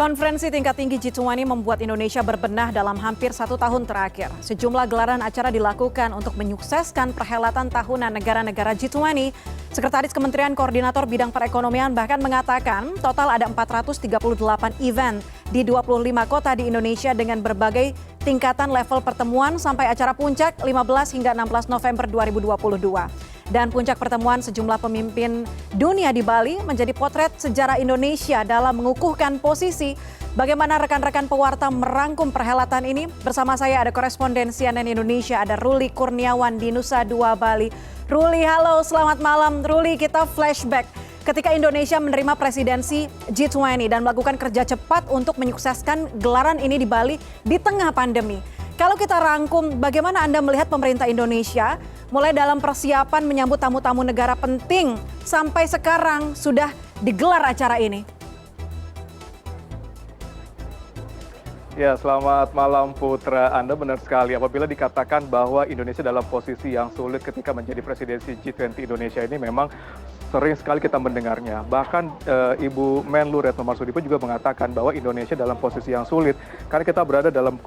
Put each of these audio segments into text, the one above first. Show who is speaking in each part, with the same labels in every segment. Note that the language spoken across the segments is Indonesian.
Speaker 1: Konferensi tingkat tinggi G20 membuat Indonesia berbenah dalam hampir 1 tahun terakhir. Sejumlah gelaran acara dilakukan untuk menyukseskan perhelatan tahunan negara-negara G20. Sekretaris Kementerian Koordinator Bidang Perekonomian bahkan mengatakan total ada 438 event di 25 kota di Indonesia dengan berbagai tingkatan level pertemuan sampai acara puncak 15 hingga 16 November 2022. Dan puncak pertemuan sejumlah pemimpin dunia di Bali menjadi potret sejarah Indonesia dalam mengukuhkan posisi. Bagaimana rekan-rekan pewarta merangkum perhelatan ini? Bersama saya ada koresponden CNN Indonesia, ada Ruli Kurniawan di Nusa Dua Bali. Ruli, halo, selamat malam. Ruli, kita flashback ketika Indonesia menerima presidensi G20 dan melakukan kerja cepat untuk menyukseskan gelaran ini di Bali di tengah pandemi. Kalau kita rangkum, bagaimana Anda melihat pemerintah Indonesia mulai dalam persiapan menyambut tamu-tamu negara penting sampai sekarang sudah digelar acara ini?
Speaker 2: Ya, selamat malam Putra. Anda benar sekali apabila dikatakan bahwa Indonesia dalam posisi yang sulit ketika menjadi presidensi G20 Indonesia ini memang sering sekali kita mendengarnya. Bahkan Ibu Menlu Retno Marsudi pun juga mengatakan bahwa Indonesia dalam posisi yang sulit karena kita berada dalam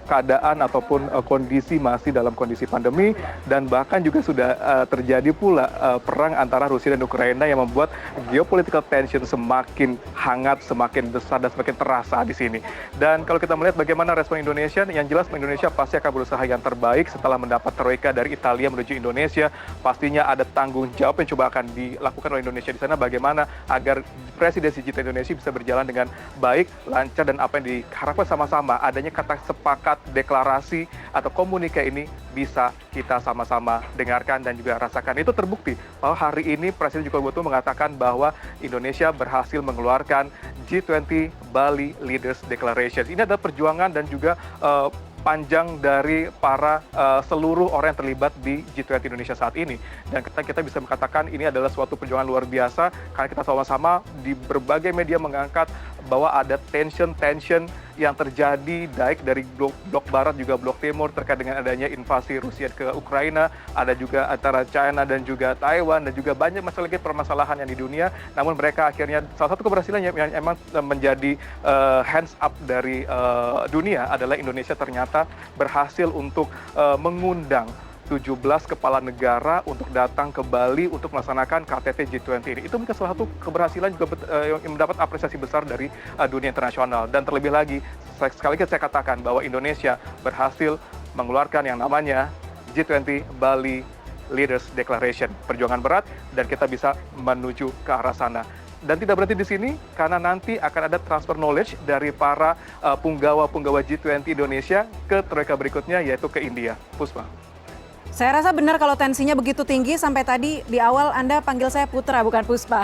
Speaker 2: keadaan ataupun kondisi masih dalam kondisi pandemi dan bahkan juga sudah terjadi pula perang antara Rusia dan Ukraina yang membuat geopolitical tension semakin hangat, semakin besar dan semakin terasa di sini. Dan kalau kita melihat bagaimana respon Indonesia, yang jelas Indonesia pasti akan berusaha yang terbaik setelah mendapat troika dari Italia menuju Indonesia. Pastinya ada tanggung jawab yang coba akan dilakukan oleh Indonesia di sana bagaimana agar presidensi G20 Indonesia bisa berjalan dengan baik, lancar dan apa yang diharapkan sama-sama adanya kata sepakat deklarasi atau komunike ini bisa kita sama-sama dengarkan dan juga rasakan. Itu terbukti bahwa hari ini Presiden Joko Widodo mengatakan bahwa Indonesia berhasil mengeluarkan G20 Bali Leaders Declaration. Ini adalah perjuangan dan juga panjang dari para seluruh orang yang terlibat di G20 Indonesia saat ini. Dan kita bisa mengatakan ini adalah suatu perjuangan luar biasa karena kita sama-sama di berbagai media mengangkat bahwa ada tension yang terjadi baik dari blok barat juga blok timur terkait dengan adanya invasi Rusia ke Ukraina, ada juga antara China dan juga Taiwan dan juga banyak masalah lagi permasalahan yang di dunia. Namun mereka akhirnya salah satu keberhasilan yang emang menjadi hands up dari dunia adalah Indonesia ternyata berhasil untuk mengundang 17 kepala negara untuk datang ke Bali untuk melaksanakan KTT G20 ini. Itu mungkin salah satu keberhasilan juga yang mendapat apresiasi besar dari dunia internasional. Dan terlebih lagi, sekali lagi saya katakan bahwa Indonesia berhasil mengeluarkan yang namanya G20 Bali Leaders Declaration. Perjuangan berat dan kita bisa menuju ke arah sana. Dan tidak berhenti di sini, karena nanti akan ada transfer knowledge dari para punggawa-punggawa G20 Indonesia ke troika berikutnya, yaitu ke India. Puspa.
Speaker 1: Saya rasa benar kalau tensinya begitu tinggi sampai tadi di awal Anda panggil saya Putra bukan Puspa.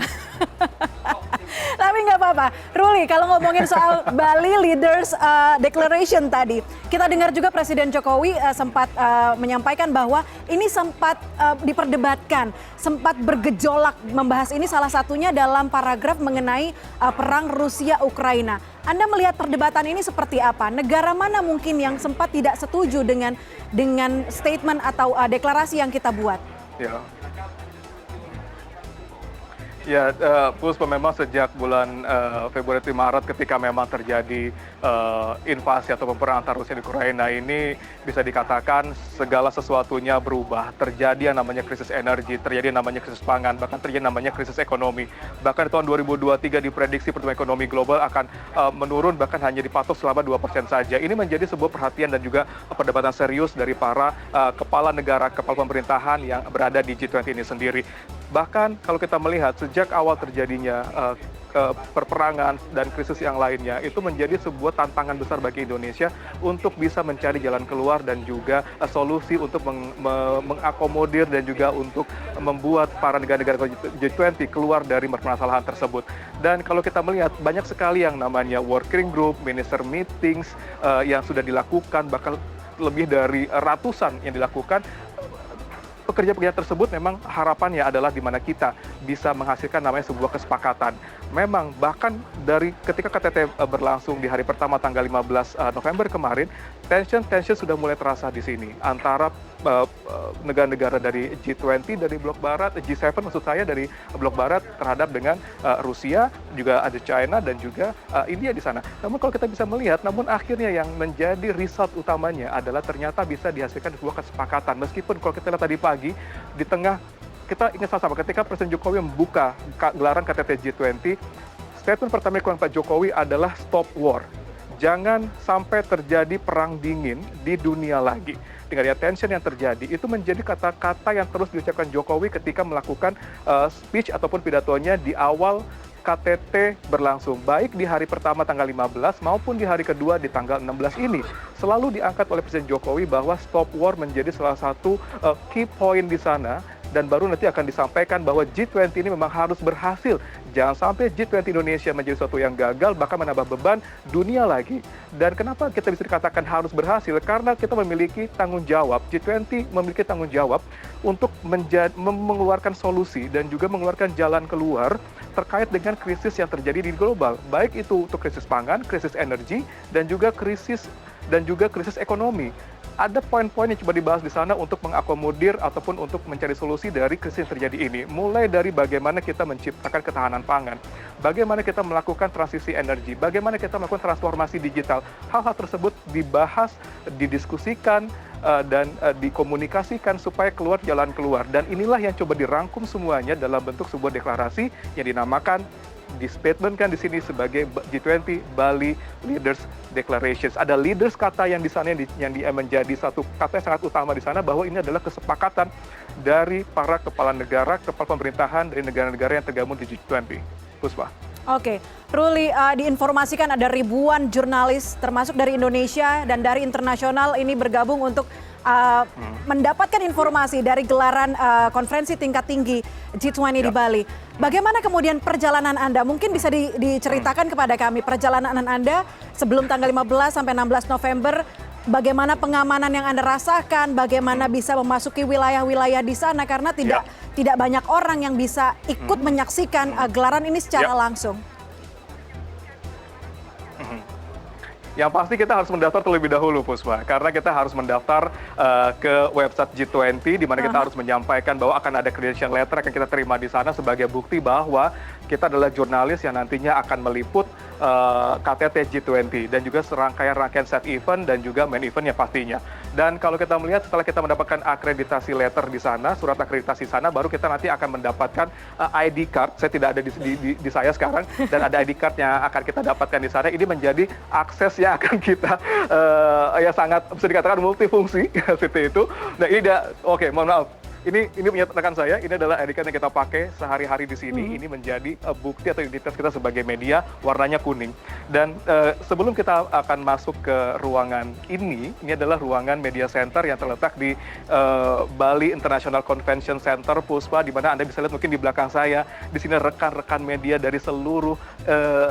Speaker 1: Tapi nggak apa-apa. Ruli, kalau ngomongin soal Bali Leaders Declaration tadi, kita dengar juga Presiden Jokowi sempat menyampaikan bahwa ini sempat diperdebatkan, sempat bergejolak membahas ini salah satunya dalam paragraf mengenai perang Rusia-Ukraina. Anda melihat perdebatan ini seperti apa? Negara mana mungkin yang sempat tidak setuju dengan statement atau deklarasi yang kita buat?
Speaker 2: Ya, Puspa, memang sejak bulan Februari Maret ketika memang terjadi invasi atau perang antara Rusia dan Ukraina ini bisa dikatakan segala sesuatunya berubah. Terjadi yang namanya krisis energi, terjadi yang namanya krisis pangan, bahkan terjadi yang namanya krisis ekonomi. Bahkan di tahun 2023 diprediksi pertumbuhan ekonomi global akan menurun bahkan hanya dipatok selama 2% saja. Ini menjadi sebuah perhatian dan juga perdebatan serius dari para kepala negara, kepala pemerintahan yang berada di G20 ini sendiri. Bahkan kalau kita melihat sejak awal terjadinya perperangan dan krisis yang lainnya, itu menjadi sebuah tantangan besar bagi Indonesia untuk bisa mencari jalan keluar dan juga solusi untuk mengakomodir dan juga untuk membuat para negara-negara G20 keluar dari permasalahan tersebut. Dan kalau kita melihat banyak sekali yang namanya working group, minister meetings yang sudah dilakukan, bahkan lebih dari ratusan yang dilakukan. Pekerja-pekerja tersebut memang harapannya adalah di mana kita bisa menghasilkan namanya sebuah kesepakatan. Memang bahkan dari ketika KTT berlangsung di hari pertama tanggal 15 November kemarin, tension sudah mulai terasa di sini antara negara-negara dari G20 dari blok barat, G7 maksud saya dari blok barat terhadap dengan Rusia, juga ada China dan juga India di sana. Namun kalau kita bisa melihat, namun akhirnya yang menjadi result utamanya adalah ternyata bisa dihasilkan sebuah kesepakatan. Meskipun kalau kita lihat tadi pagi di tengah, kita ingat sama-sama ketika Presiden Jokowi membuka gelaran KTT G20, statement pertama yang Pak Jokowi adalah stop war. Jangan sampai terjadi perang dingin di dunia lagi. Dengan tension yang terjadi, itu menjadi kata-kata yang terus diucapkan Jokowi ketika melakukan speech ataupun pidatonya di awal KTT berlangsung, baik di hari pertama tanggal 15 maupun di hari kedua di tanggal 16 ini. Selalu diangkat oleh Presiden Jokowi bahwa stop war menjadi salah satu key point di sana, dan baru nanti akan disampaikan bahwa G20 ini memang harus berhasil. Jangan sampai G20 Indonesia menjadi sesuatu yang gagal, bahkan menambah beban dunia lagi. Dan kenapa kita bisa dikatakan harus berhasil? Karena kita memiliki tanggung jawab, G20 memiliki tanggung jawab untuk mengeluarkan solusi dan juga mengeluarkan jalan keluar terkait dengan krisis yang terjadi di global. Baik itu untuk krisis pangan, krisis energi, dan juga krisis ekonomi. Ada poin-poin yang coba dibahas di sana untuk mengakomodir ataupun untuk mencari solusi dari krisis yang terjadi ini. Mulai dari bagaimana kita menciptakan ketahanan pangan, bagaimana kita melakukan transisi energi, bagaimana kita melakukan transformasi digital. Hal-hal tersebut dibahas, didiskusikan, dan dikomunikasikan supaya keluar jalan keluar. Dan inilah yang coba dirangkum semuanya dalam bentuk sebuah deklarasi yang dinamakan, di-statementkan di sini sebagai G20 Bali Leaders Declarations. Ada leaders kata yang di sana yang menjadi satu kata yang sangat utama di sana, bahwa ini adalah kesepakatan dari para kepala negara, kepala pemerintahan dari negara-negara yang tergabung di G20. Puspa.
Speaker 1: Oke, Ruli, diinformasikan ada ribuan jurnalis termasuk dari Indonesia dan dari internasional ini bergabung untuk mendapatkan informasi dari gelaran konferensi tingkat tinggi G20 di Bali. Bagaimana kemudian perjalanan Anda? Mungkin bisa diceritakan kepada kami perjalanan Anda sebelum tanggal 15 sampai 16 November. Bagaimana pengamanan yang Anda rasakan? Bagaimana bisa memasuki wilayah-wilayah di sana? Karena tidak banyak orang yang bisa ikut menyaksikan gelaran ini secara langsung.
Speaker 2: Yang pasti kita harus mendaftar terlebih dahulu, Puspa, karena kita harus mendaftar ke website G20, di mana kita harus menyampaikan bahwa akan ada credential letter yang kita terima di sana sebagai bukti bahwa kita adalah jurnalis yang nantinya akan meliput KTT G20 dan juga serangkaian-rangkaian set event dan juga main eventnya pastinya. Dan kalau kita melihat setelah kita mendapatkan akreditasi letter di sana, surat akreditasi sana, baru kita nanti akan mendapatkan ID card. Saya tidak ada di saya sekarang, dan ada ID card yang akan kita dapatkan di sana. Ini menjadi akses yang akan kita ya sangat bisa dikatakan multifungsi seperti itu. Nah ini oke, mohon maaf. Ini punya rekan saya, ini adalah ID card yang kita pakai sehari-hari di sini. Ini menjadi bukti atau identitas kita sebagai media, warnanya kuning. Dan sebelum kita akan masuk ke ruangan ini adalah ruangan media center yang terletak di Bali International Convention Center, Puspa, di mana Anda bisa lihat mungkin di belakang saya, di sini rekan-rekan media dari seluruh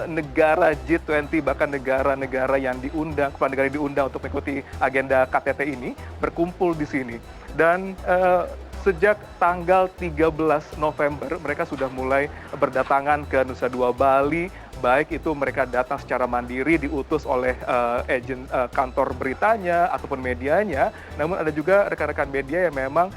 Speaker 2: negara G20, bahkan negara-negara yang diundang, kepala negara yang diundang untuk mengikuti agenda KTT ini, berkumpul di sini. Dan sejak tanggal 13 November, mereka sudah mulai berdatangan ke Nusa Dua Bali, baik itu mereka datang secara mandiri diutus oleh agen kantor beritanya ataupun medianya, namun ada juga rekan-rekan media yang memang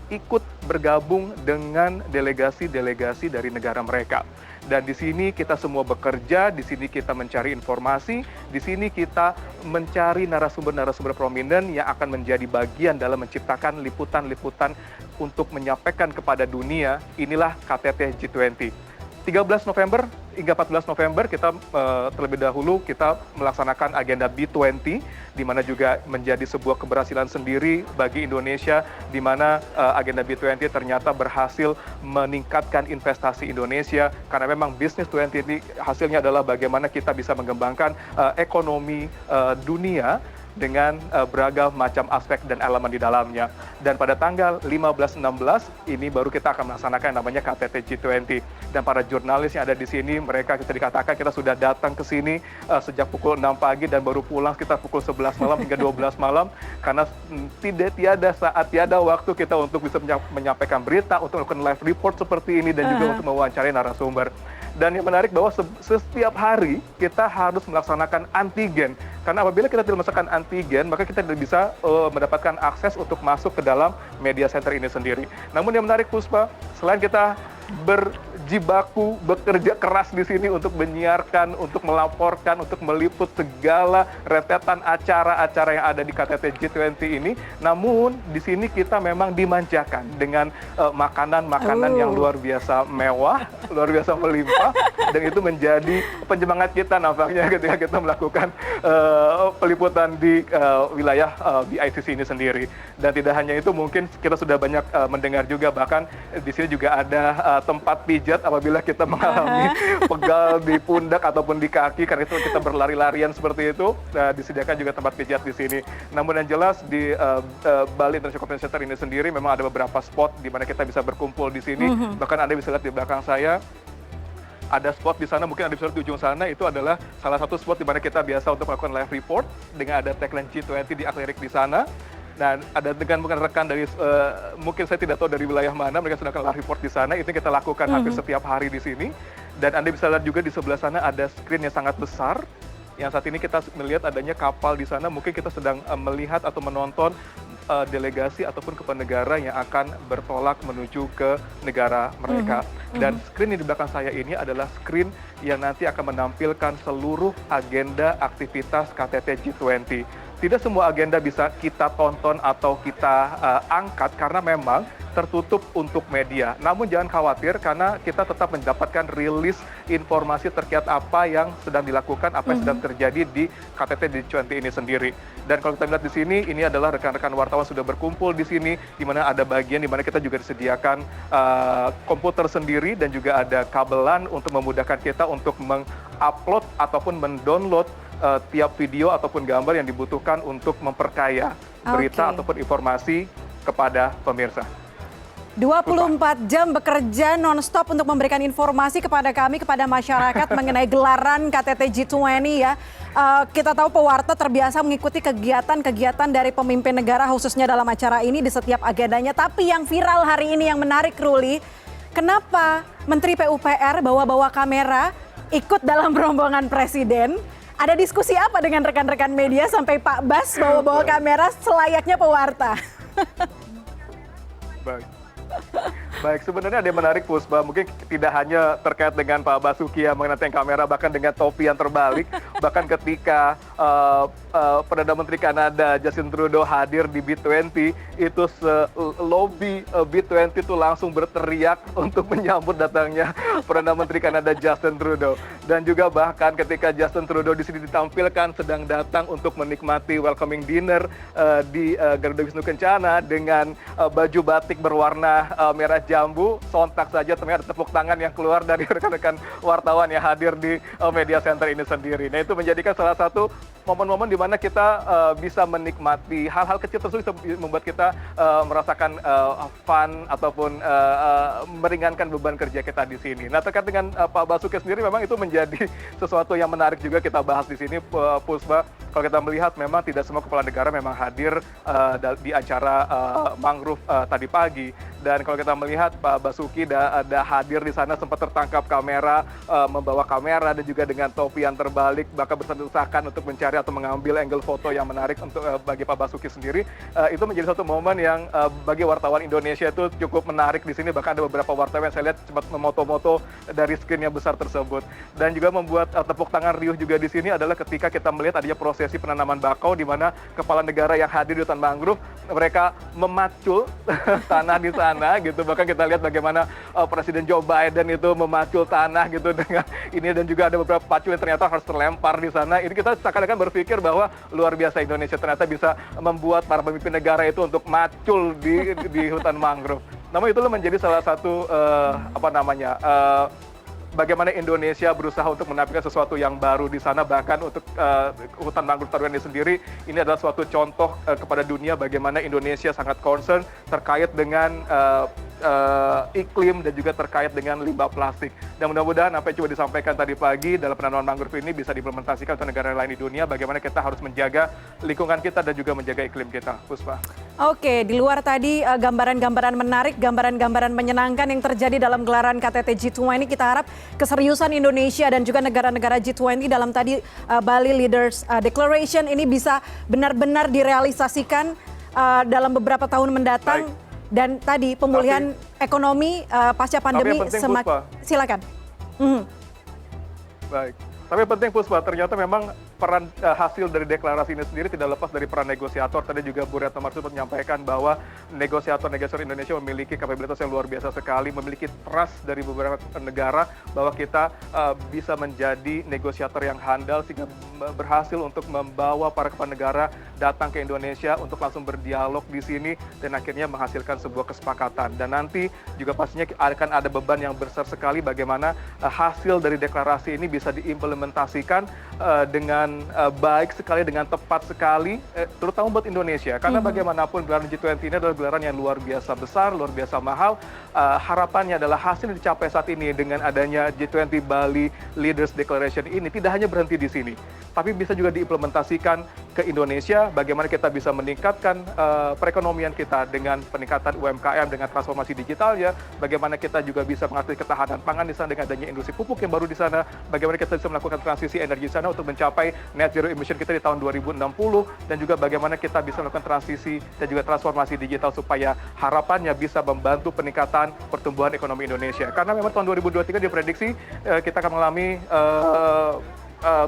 Speaker 2: ikut bergabung dengan delegasi-delegasi dari negara mereka. Dan di sini kita semua bekerja, di sini kita mencari informasi, di sini kita mencari narasumber-narasumber prominent yang akan menjadi bagian dalam menciptakan liputan-liputan untuk menyampaikan kepada dunia, inilah KTT G20. 13 November hingga 14 November kita terlebih dahulu kita melaksanakan agenda B20, di mana juga menjadi sebuah keberhasilan sendiri bagi Indonesia, di mana agenda B20 ternyata berhasil meningkatkan investasi Indonesia, karena memang bisnis 20 ini hasilnya adalah bagaimana kita bisa mengembangkan ekonomi dunia dengan beragam macam aspek dan elemen di dalamnya. Dan pada tanggal 15-16 ini baru kita akan melaksanakan yang namanya KTT G20. Dan para jurnalis yang ada di sini, mereka kita dikatakan kita sudah datang ke sini sejak pukul 6 pagi dan baru pulang sekitar pukul 11 malam hingga 12 malam, karena tiada waktu kita untuk bisa menyampaikan berita, untuk melakukan live report seperti ini, dan juga untuk mewawancarai narasumber. Dan yang menarik bahwa setiap hari kita harus melaksanakan antigen Karena apabila kita tidak memasukkan antigen, maka kita tidak bisa mendapatkan akses untuk masuk ke dalam media center ini sendiri. Namun yang menarik Puspa, selain kita berjibaku, bekerja keras di sini untuk menyiarkan, untuk melaporkan, untuk meliput segala rentetan acara-acara yang ada di KTT G20 ini. Namun di sini kita memang dimanjakan dengan makanan-makanan yang luar biasa mewah, luar biasa melimpah, dan itu menjadi penyemangat kita nampaknya ketika kita melakukan peliputan di wilayah BICC ini sendiri. Dan tidak hanya itu, mungkin kita sudah banyak mendengar juga, bahkan di sini juga ada tempat pijat apabila kita mengalami pegal di pundak ataupun di kaki, karena itu kita berlari-larian seperti itu. Disediakan juga tempat pijat di sini. Namun yang jelas di Bali International Convention Center ini sendiri memang ada beberapa spot di mana kita bisa berkumpul di sini. Bahkan Anda bisa lihat di belakang saya, ada spot di sana, mungkin Anda bisa lihat di ujung sana, itu adalah salah satu spot di mana kita biasa untuk melakukan live report dengan ada tagline G20 di akrilik di sana. Dan ada dengan rekan dari, mungkin saya tidak tahu dari wilayah mana, mereka sedang live report di sana, itu kita lakukan hampir setiap hari di sini. Dan Anda bisa lihat juga di sebelah sana ada screen yang sangat besar, yang saat ini kita melihat adanya kapal di sana, mungkin kita sedang melihat atau menonton delegasi ataupun kepala negara yang akan bertolak menuju ke negara mereka. Dan screen yang di belakang saya ini adalah screen yang nanti akan menampilkan seluruh agenda aktivitas KTT G20. Tidak semua agenda bisa kita tonton atau kita angkat karena memang tertutup untuk media. Namun jangan khawatir karena kita tetap mendapatkan rilis informasi terkait apa yang sedang dilakukan, apa yang sedang terjadi di KTT G20 ini sendiri. Dan kalau kita lihat di sini, ini adalah rekan-rekan wartawan sudah berkumpul di sini, di mana ada bagian di mana kita juga disediakan komputer sendiri dan juga ada kabelan untuk memudahkan kita untuk mengupload ataupun mendownload tiap video ataupun gambar yang dibutuhkan untuk memperkaya berita ataupun informasi kepada pemirsa.
Speaker 1: 24 jam bekerja non-stop untuk memberikan informasi kepada kami, kepada masyarakat mengenai gelaran KTT G20 ya. Kita tahu pewarta terbiasa mengikuti kegiatan-kegiatan dari pemimpin negara khususnya dalam acara ini di setiap agendanya. Tapi yang viral hari ini yang menarik, Ruli, kenapa Menteri PUPR bawa-bawa kamera ikut dalam rombongan Presiden? Ada diskusi apa dengan rekan-rekan media sampai Pak Bas bawa-bawa kamera selayaknya pewarta?
Speaker 2: Baik, sebenarnya ada yang menarik Puspa, mungkin tidak hanya terkait dengan Pak Basuki yang mengenai kamera, bahkan dengan topi yang terbalik, bahkan ketika Perdana Menteri Kanada Justin Trudeau hadir di B20, itu lobby B20 itu langsung berteriak untuk menyambut datangnya Perdana Menteri Kanada Justin Trudeau. Dan juga bahkan ketika Justin Trudeau di sini ditampilkan sedang datang untuk menikmati welcoming dinner di Garuda Wisnu Kencana dengan baju batik berwarna merah jambu, sontak saja ternyata ada tepuk tangan yang keluar dari rekan-rekan wartawan yang hadir di media center ini sendiri. Nah, itu menjadikan salah satu momen-momen di mana kita bisa menikmati hal-hal kecil tersebut membuat kita merasakan fun ataupun meringankan beban kerja kita di sini. Nah, terkait dengan Pak Basuki sendiri memang itu menjadi sesuatu yang menarik juga kita bahas di sini, Puspa. Kalau kita melihat memang tidak semua kepala negara memang hadir di acara mangrove tadi pagi. Dan kalau kita melihat Pak Basuki ada hadir di sana, sempat tertangkap kamera, membawa kamera dan juga dengan topi yang terbalik, bahkan berdesakan untuk mencari atau mengambil angle foto yang menarik untuk bagi Pak Basuki sendiri. Itu menjadi satu momen yang bagi wartawan Indonesia itu cukup menarik di sini. Bahkan ada beberapa wartawan yang saya lihat sempat memoto-moto dari screen yang besar tersebut. Dan juga membuat tepuk tangan riuh juga di sini adalah ketika kita melihat adanya prosesi penanaman bakau di mana kepala negara yang hadir di hutan mangrove mereka memacul tanah di sana gitu. Bahkan kita lihat bagaimana Presiden Joe Biden itu memacul tanah gitu dengan ini, dan juga ada beberapa pacu yang ternyata harus terlempar di sana. Ini kita seakan-akan berpikir bahwa luar biasa Indonesia ternyata bisa membuat para pemimpin negara itu untuk macul di hutan mangrove. Namun itu menjadi salah satu bagaimana Indonesia berusaha untuk menampilkan sesuatu yang baru di sana. Bahkan untuk hutan mangrove Taruyan ini sendiri, ini adalah suatu contoh kepada dunia bagaimana Indonesia sangat concern terkait dengan iklim dan juga terkait dengan limbah plastik. Dan mudah-mudahan apa yang coba disampaikan tadi pagi dalam penanaman mangrove ini bisa diimplementasikan untuk negara lain di dunia, bagaimana kita harus menjaga lingkungan kita dan juga menjaga iklim kita. Puspa.
Speaker 1: Oke, di luar tadi gambaran-gambaran menarik, gambaran-gambaran menyenangkan yang terjadi dalam gelaran KTT G20, kita harap keseriusan Indonesia dan juga negara-negara G20 dalam tadi Bali Leaders Declaration ini bisa benar-benar direalisasikan dalam beberapa tahun mendatang.
Speaker 2: Baik.
Speaker 1: Dan tadi pemulihan ekonomi pasca pandemi silakan.
Speaker 2: Baik. Tapi penting Puspa, ternyata memang peran hasil dari deklarasi ini sendiri tidak lepas dari peran negosiator. Tadi juga Bu Retno Marsudi menyampaikan bahwa negosiator Indonesia memiliki kapabilitas yang luar biasa sekali, memiliki trust dari beberapa negara bahwa kita bisa menjadi negosiator yang handal sehingga berhasil untuk membawa para kepala negara datang ke Indonesia untuk langsung berdialog di sini dan akhirnya menghasilkan sebuah kesepakatan. Dan nanti juga pastinya akan ada beban yang besar sekali bagaimana hasil dari deklarasi ini bisa diimplementasikan dengan baik sekali, dengan tepat sekali, terutama buat Indonesia. Karena bagaimanapun gelaran G20 ini adalah gelaran yang luar biasa besar, luar biasa mahal. Harapannya adalah hasil yang dicapai saat ini dengan adanya G20 Bali Leaders Declaration ini tidak hanya berhenti di sini, tapi bisa juga diimplementasikan ke Indonesia, bagaimana kita bisa meningkatkan perekonomian kita dengan peningkatan UMKM, dengan transformasi digitalnya, bagaimana kita juga bisa mengatasi ketahanan pangan di sana dengan adanya industri pupuk yang baru di sana, bagaimana kita bisa melakukan transisi energi di sana untuk mencapai net zero emission kita di tahun 2060, dan juga bagaimana kita bisa melakukan transisi dan juga transformasi digital supaya harapannya bisa membantu peningkatan pertumbuhan ekonomi Indonesia. Karena memang tahun 2023 diprediksi kita akan mengalami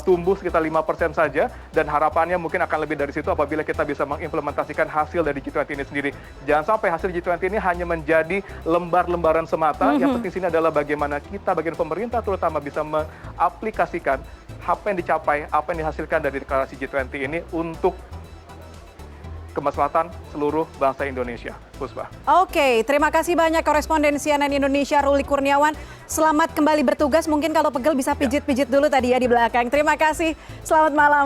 Speaker 2: tumbuh sekitar 5% saja, dan harapannya mungkin akan lebih dari situ apabila kita bisa mengimplementasikan hasil dari G20 ini sendiri. Jangan sampai hasil G20 ini hanya menjadi lembar-lembaran semata. Yang penting sini adalah bagaimana kita, bagian pemerintah terutama, bisa mengaplikasikan apa yang dicapai, apa yang dihasilkan dari deklarasi G20 ini untuk kemaslahatan seluruh bangsa Indonesia. Puspa.
Speaker 1: Oke, terima kasih banyak koresponden CNN Indonesia Ruli Kurniawan. Selamat kembali bertugas. Mungkin kalau pegel bisa pijit-pijit dulu tadi ya di belakang. Terima kasih. Selamat malam.